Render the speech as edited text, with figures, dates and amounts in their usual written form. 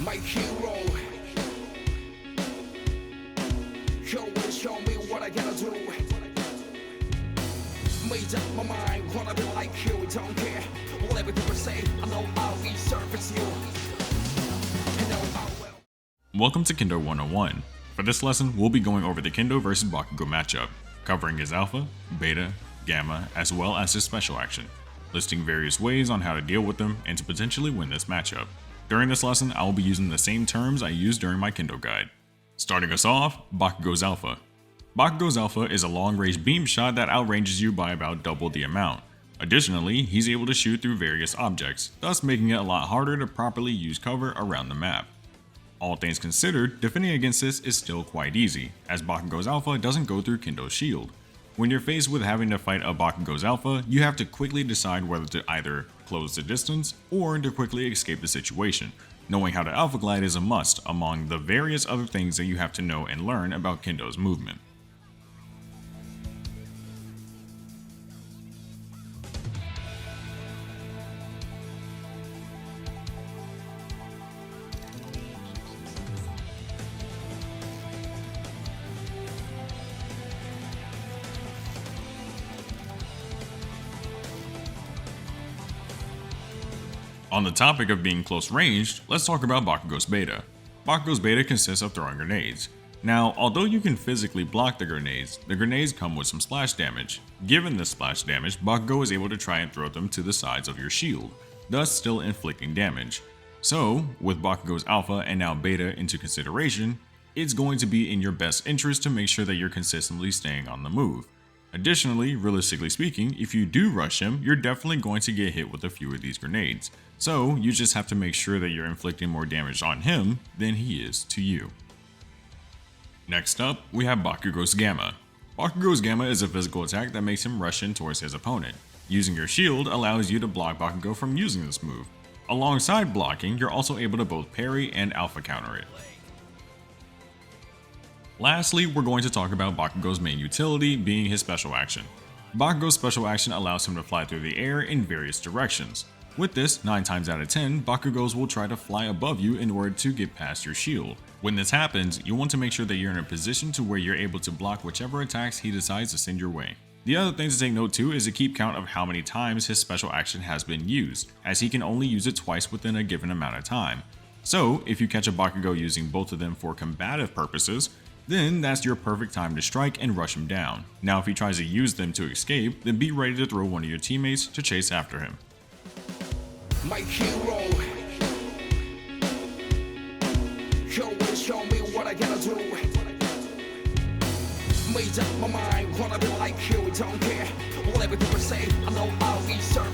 my hero. You will show me what I gotta do. Made up my mind, wanna be like you, don't care whatever people say, I know I'll resurface you. I know I will. Welcome to Kendo 101. For this lesson, we'll be going over the Kendo vs Bakugo matchup, covering his alpha, beta, gamma, as well as his special action, listing various ways on how to deal with them and to potentially win this matchup. During this lesson, I will be using the same terms I used during my Kendo guide. Starting us off, Bakugo's alpha. Bakugo's alpha is a long-range beam shot that outranges you by about double the amount. Additionally, he's able to shoot through various objects, thus making it a lot harder to properly use cover around the map. All things considered, defending against this is still quite easy, as Bakugo's alpha doesn't go through Kendo's shield. When you're faced with having to fight a Bakugo's alpha, you have to quickly decide whether to either close the distance or to quickly escape the situation. Knowing how to alpha glide is a must among the various other things that you have to know and learn about Kendo's movement. On the topic of being close ranged, let's talk about Bakugo's beta. Bakugo's beta consists of throwing grenades. Now, although you can physically block the grenades come with some splash damage. Given this splash damage, Bakugo is able to try and throw them to the sides of your shield, thus still inflicting damage. So, with Bakugo's alpha and now beta into consideration, it's going to be in your best interest to make sure that you're consistently staying on the move. Additionally, realistically speaking, if you do rush him, you're definitely going to get hit with a few of these grenades. So you just have to make sure that you're inflicting more damage on him than he is to you. Next up, we have Bakugo's Gamma. Bakugo's Gamma is a physical attack that makes him rush in towards his opponent. Using your shield allows you to block Bakugo from using this move. Alongside blocking, you're also able to both parry and alpha counter it. Lastly, we're going to talk about Bakugo's main utility, being his special action. Bakugo's special action allows him to fly through the air in various directions. With this, 9 times out of 10, Bakugos will try to fly above you in order to get past your shield. When this happens, you want to make sure that you're in a position to where you're able to block whichever attacks he decides to send your way. The other thing to take note too is to keep count of how many times his special action has been used, as he can only use it twice within a given amount of time. So, if you catch a Bakugo using both of them for combative purposes, then that's your perfect time to strike and rush him down. Now if he tries to use them to escape, then be ready to throw one of your teammates to chase after him. My hero. You will show me what I gotta do. Made up my mind, wanna be like you, don't care whatever people say, I know I'll resurface.